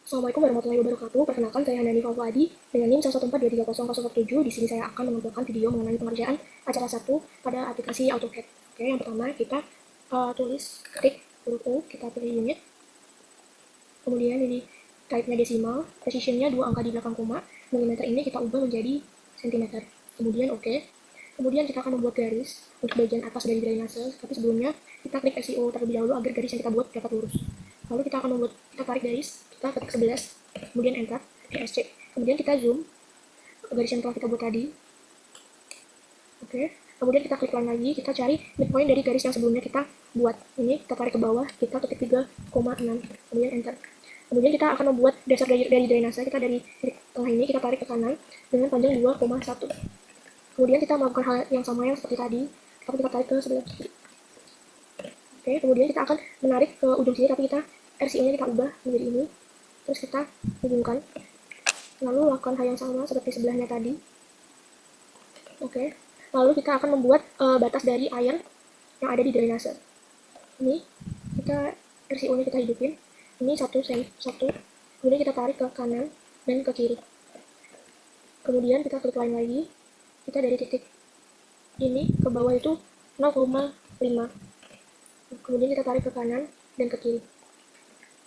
Assalamualaikum warahmatullahi wabarakatuh. Perkenalkan, saya Handani Fauzadi dengan NIM 114230047. Di sini saya akan menampilkan video mengenai pengerjaan acara 1 pada aplikasi AutoCAD. Oke, yang pertama kita tulis ketik huruf U, kita pilih unit. Kemudian ini type-nya desimal, precision-nya 2 angka di belakang koma. Milimeter ini kita ubah menjadi sentimeter. Kemudian oke. Kemudian kita akan membuat garis untuk bagian atas dari drainase, tapi sebelumnya kita klik SEO terlebih dahulu agar garis yang kita buat dapat lurus. Lalu kita tarik garis, kita ketik 11, kemudian enter, ESC. Kemudian kita zoom garis yang telah kita buat tadi. Oke. Kemudian kita klik line lagi, kita cari midpoint dari garis yang sebelumnya kita buat. Ini kita tarik ke bawah, kita ketik 3,6, kemudian enter. Kemudian kita akan membuat dasar dari drainase, kita dari tengah ini kita tarik ke kanan dengan panjang 2,1. Kemudian kita melakukan hal yang sama yang seperti tadi, tapi kita tarik ke sebelah kiri. Oke, kemudian kita akan menarik ke ujung sini, tapi kita RCO-nya kita ubah menjadi ini. Terus kita hubungkan. Lalu lakukan hal yang sama seperti sebelahnya tadi. Oke. Lalu kita akan membuat batas dari air yang ada di drainase. Ini kita RCO-nya kita hidupin. Ini 1 cm. Kemudian kita tarik ke kanan dan ke kiri. Kemudian kita klik line lagi. Kita dari titik ini ke bawah itu 0,5. Kemudian kita tarik ke kanan dan ke kiri.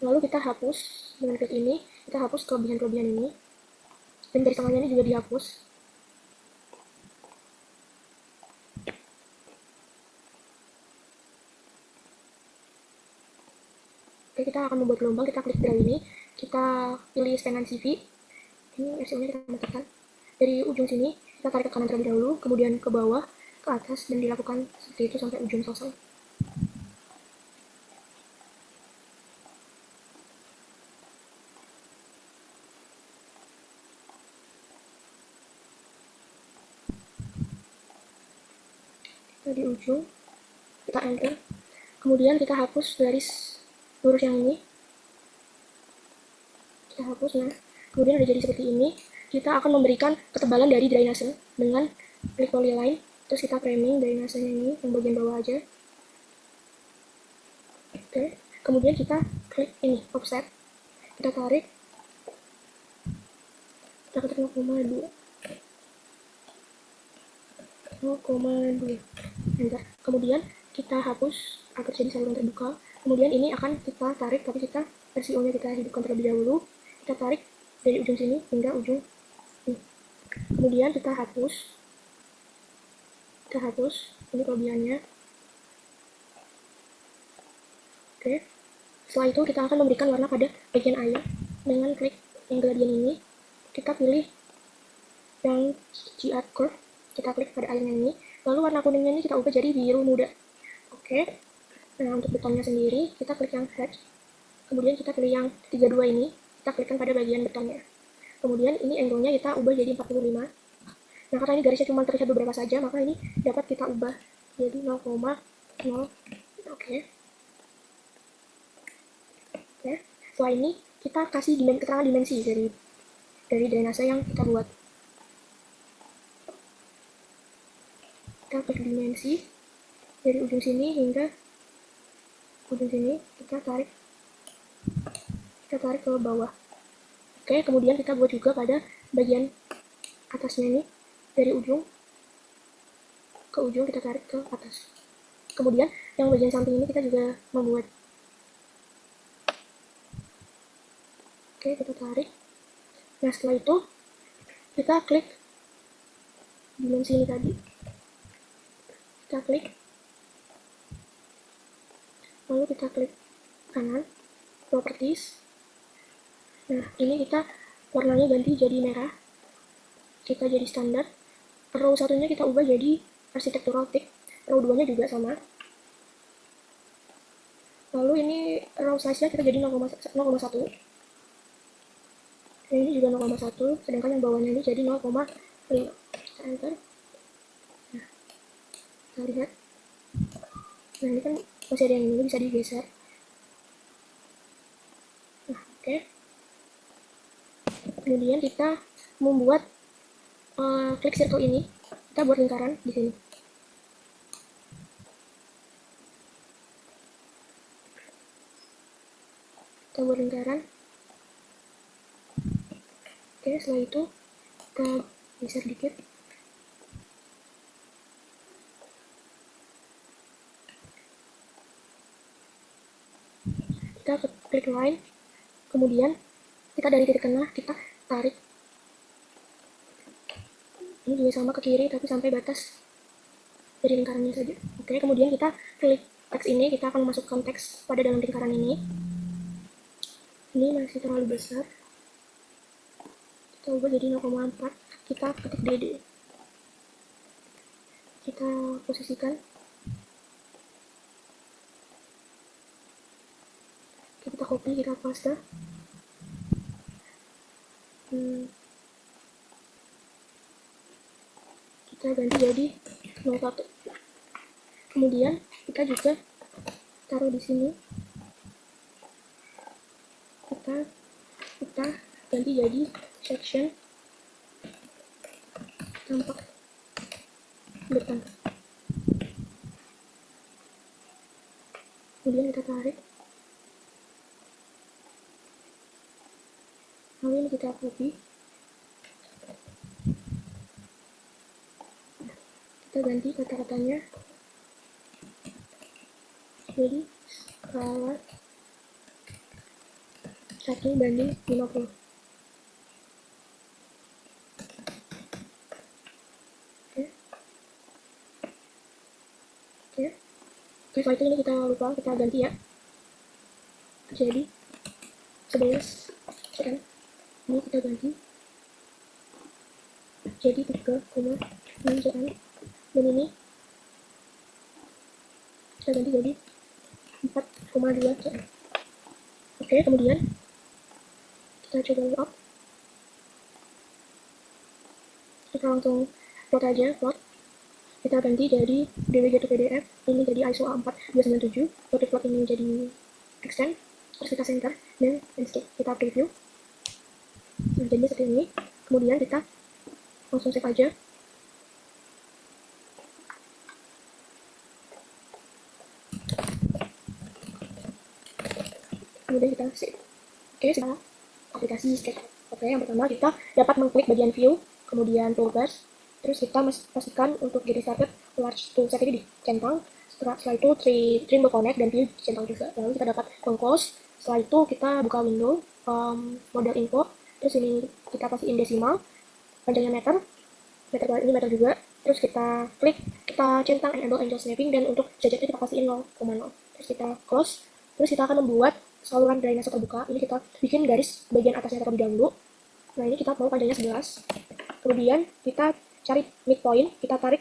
Lalu kita hapus dengan klik ini, kita hapus kelebihan-kelebihan ini. Dan dari tengahnya ini juga dihapus. Oke, kita akan membuat gelombang, kita klik draw ini, kita pilih span and CV. Ini RCO-nya kita matikan. Dari ujung sini, kita tarik ke kanan terlebih dahulu, kemudian ke bawah, ke atas, dan dilakukan seperti itu sampai ujung selesai. Kita di ujung, kita enter. Kemudian kita hapus garis lurus yang ini. Kita hapus, nah. Kemudian udah jadi seperti ini. Kita akan memberikan ketebalan dari drainase dengan klik polyline. Terus kita framing drainasenya ini, yang bagian bawah aja. Oke. Kemudian kita klik ini, offset. Kita tarik. Kita ketik 0,2. Enter. Kemudian kita hapus agar jadi saluran terbuka. Kemudian ini akan kita tarik, tapi kita RCO-nya kita hidupkan terlebih dahulu. Kita tarik dari ujung sini hingga ujung ini. Kemudian kita hapus. Ini kelebihannya. Oke. Setelah itu kita akan memberikan warna pada bagian air dengan klik yang gradient ini. Kita pilih yang GR curve. Kita klik pada airnya ini. Lalu warna kuningnya ini kita ubah jadi biru muda. Oke. Nah, untuk betonnya sendiri, kita klik yang hatch. Kemudian kita pilih yang 32 ini. Kita klikkan pada bagian betonnya. Kemudian ini angle-nya kita ubah jadi 45. Nah, karena ini garisnya cuma terlihat beberapa saja, maka ini dapat kita ubah jadi 0,0. Oke. Oke. Setelah ini, kita kasih keterangan dimensi dari drainase yang kita buat. Kita klik dimensi dari ujung sini hingga ujung sini, kita tarik ke bawah. Oke, kemudian kita buat juga pada bagian atasnya ini, dari ujung ke ujung kita tarik ke atas. Kemudian yang bagian samping ini kita juga membuat. Oke, kita tarik. Nah, setelah itu kita klik dimensi ini tadi. Kita klik. Lalu kita klik kanan, properties. Nah, ini kita warnanya ganti jadi merah. Kita jadi standar. Row satunya kita ubah jadi architectural thick. Row 2-nya juga sama. Lalu ini row size-nya kita jadi 0,1. Ini juga 0,1, sedangkan yang bawahnya ini jadi 0,5. Kita enter. Nah, kita lihat. Nah, ini kan masih ada yang ini bisa digeser. Nah, oke. Kemudian kita membuat klik circle ini, kita buat lingkaran di sini. Kita buat lingkaran. Oke, setelah itu kita geser dikit. Kita klik line, kemudian kita dari titik tengah kita tarik ini juga sama ke kiri tapi sampai batas dari lingkarannya saja. Oke, kemudian kita klik teks ini, kita akan memasukkan teks pada dalam lingkaran ini. Ini masih terlalu besar, kita ubah jadi 0,4, kita ketik DD, kita posisikan, kita copy, kita paste. Kita ganti jadi 01. Kemudian kita juga taruh di sini, kita ganti jadi section tampak depan. Kemudian kita tarik, lalu ini kita copy, kita ganti kata-katanya jadi skala 1:50. Oke, setelah itu ini kita lupa, kita ganti ya jadi 11 cm, ini kita ganti jadi 3,6 cm, dan ini kita ganti jadi 4,2 cm. Oke, kemudian kita coba look up, kita langsung plot aja, plot. Kita ganti jadi DWG to PDF, ini jadi ISO A4297, body plot ini jadi extend, terus kita center, dan landscape. Kita preview, nah jadi seperti ini. Kemudian kita langsung save aja. Kemudian kita save. Oke, sekarang aplikasi SketchUp. Oke, yang pertama kita dapat mengklik bagian view, kemudian toolbars, terus kita pastikan untuk get started large toolset ini dicentang. Setelah itu trim connect dan view dicentang juga. Lalu kita dapat close. Setelah itu kita buka window, model info, terus ini kita kasihin desimal, panjangnya meter ini meter juga. Terus kita klik, kita centang enable angel snapping, dan untuk jajaknya kita kasihin 0,0. Terus kita close. Terus kita akan membuat saluran drainase terbuka. Ini kita bikin garis bagian atasnya terlebih dahulu. Nah, ini kita mau panjangnya 11. Kemudian kita cari midpoint, kita tarik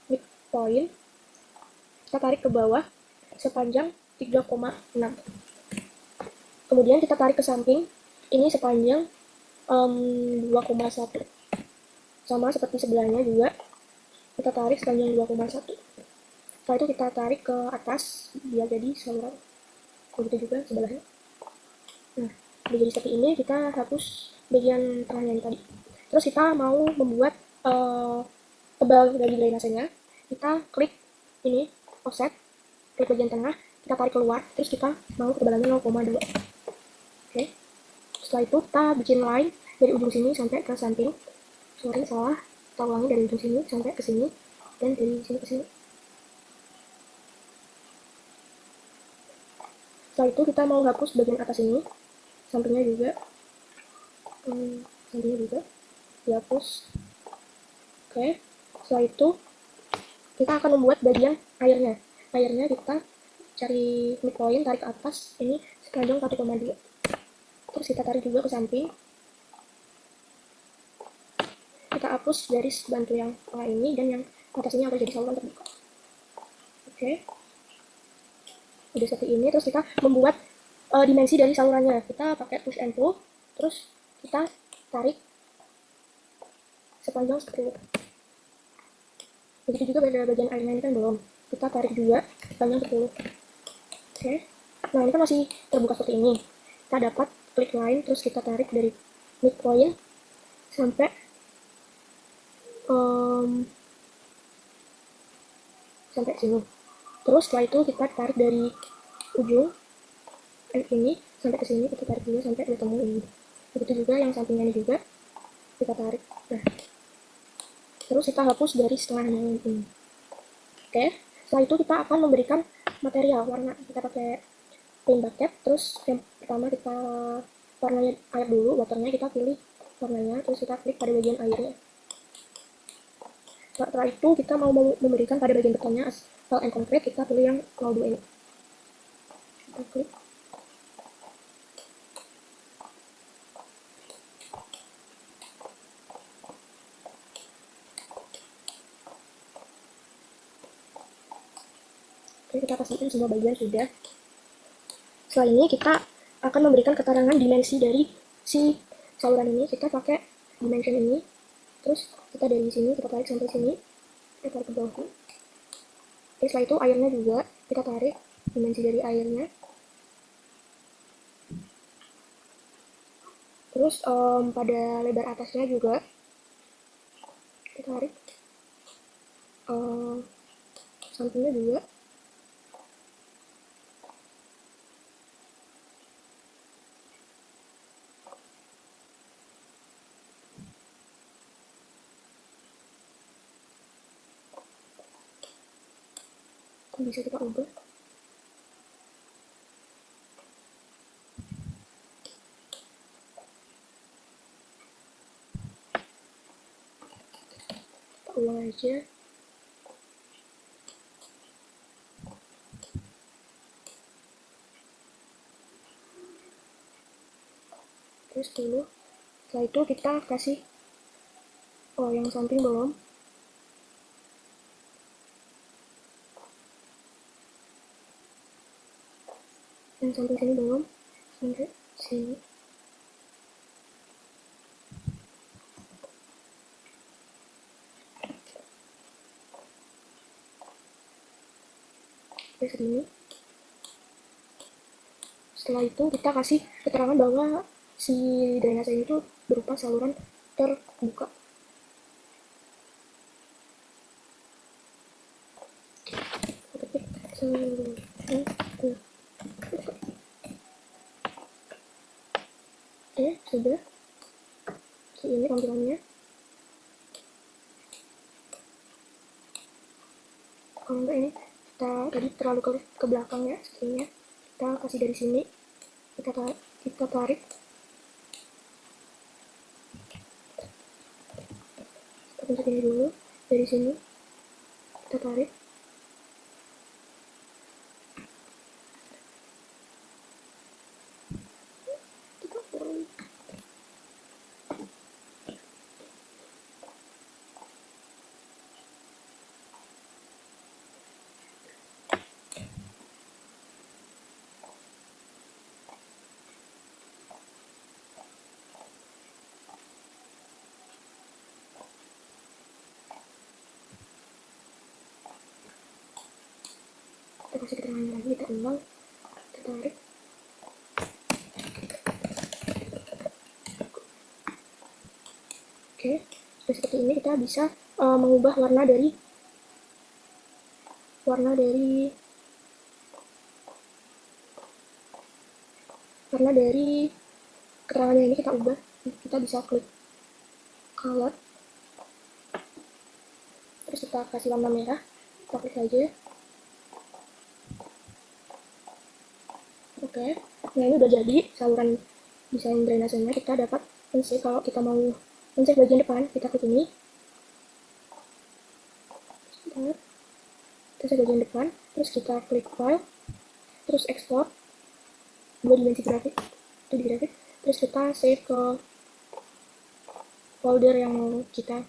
midpoint, kita tarik ke bawah sepanjang 3,6. Kemudian kita tarik ke samping, ini sepanjang 2,1. Sama seperti sebelahnya juga, kita tarik sepanjang 2,1. Setelah itu kita tarik ke atas, biar jadi saluran. Begitu juga sebelahnya. Nah, jadi seperti ini, kita hapus bagian tengahnya tadi. Terus kita mau membuat tebal dari drainasenya, kita klik ini offset, klik bagian tengah, kita tarik keluar, terus kita mau ketebalannya 0,2. Oke, setelah itu kita bikin line dari ujung sini sampai ke samping. Sorry, salah, kita ulangi dari ujung sini sampai ke sini, dan dari sini ke sini. Setelah itu kita mau hapus bagian atas ini, sampingnya juga dihapus. Oke, setelah itu kita akan membuat bagian airnya kita cari midpoint, tarik ke atas, ini sepanjang 1,2. terus kita tarik juga ke samping, kita hapus garis bantu yang tengah ini, dan yang atasnya akan jadi saluran terbuka. Oke, udah seperti ini. Terus kita membuat dimensi dari salurannya, kita pakai push and pull, terus kita tarik sepanjang 10. Begitu juga pada bagian airnya ini kan belum, kita tarik juga sepanjang 10. Oke, nah ini kan masih terbuka seperti ini. Kita dapat klik line, terus kita tarik dari midpoint sampai sini. Terus setelah itu kita tarik dari ujung ini sampai ke sini, kita tarik juga sampai ketemu ini. Begitu juga yang sampingnya ini juga kita tarik. Nah, terus kita hapus dari setengahnya ini. Oke, setelah itu kita akan memberikan material warna. Kita pakai paint bucket. Terus yang pertama kita warnanya air dulu, waternya kita pilih warnanya, terus kita klik pada bagian airnya. Setelah itu kita mau memberikan pada bagian betonnya asphalt and concrete, kita pilih yang 02 ini. Kita klik. Oke, kita pastikan semua bagian sudah. Setelah ini kita akan memberikan keterangan dimensi dari si saluran ini. Kita pakai dimension ini, terus kita dari sini kita tarik sampai sini, kita tarik ke bawah. Oke, setelah itu airnya juga kita tarik dimensi dari airnya. Terus pada lebar atasnya juga kita tarik, sampingnya juga. Bisa kita ubah. Kita ulang aja. Terus dulu. Setelah itu kita kasih, yang samping belum. Yang samping sini belum. Sampai sini. Oke, segini. Setelah itu kita kasih keterangan bahwa si drainase itu berupa saluran terbuka. Oke, sudah. Ini tampilannya. Kalau enggak ini kita tadi terlalu ke belakang ya sepertinya. Kita kasih dari sini, kita tarik. Kita pencet ini dulu dari sini, kita tarik. Kita kasih keterangan lagi, kita ulang, kita tarik. Oke, sudah seperti ini kita bisa mengubah warna dari keterangannya ini. Kita ubah, kita bisa klik color, terus kita kasih warna merah, kita klik aja. Oke, nah ini udah jadi saluran desain drainasenya. Kita dapat men-save. Kalau kita mau men-save bagian depan, kita klik ini, kita save bagian depan, terus kita klik file, terus export 2 dimensi grafik, 2D grafik, terus kita save ke folder yang mau kita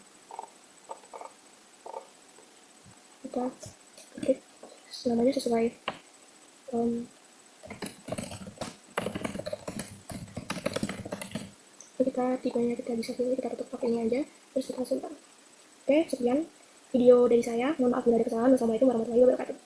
klik namanya sesuai kita tipenya kita bisa pilih, kita tutup pakai ini aja, terus kita simpan. Oke, sekian video dari saya. Mohon maaf bila ada kesalahan. Wassalamualaikum warahmatullahi wabarakatuh.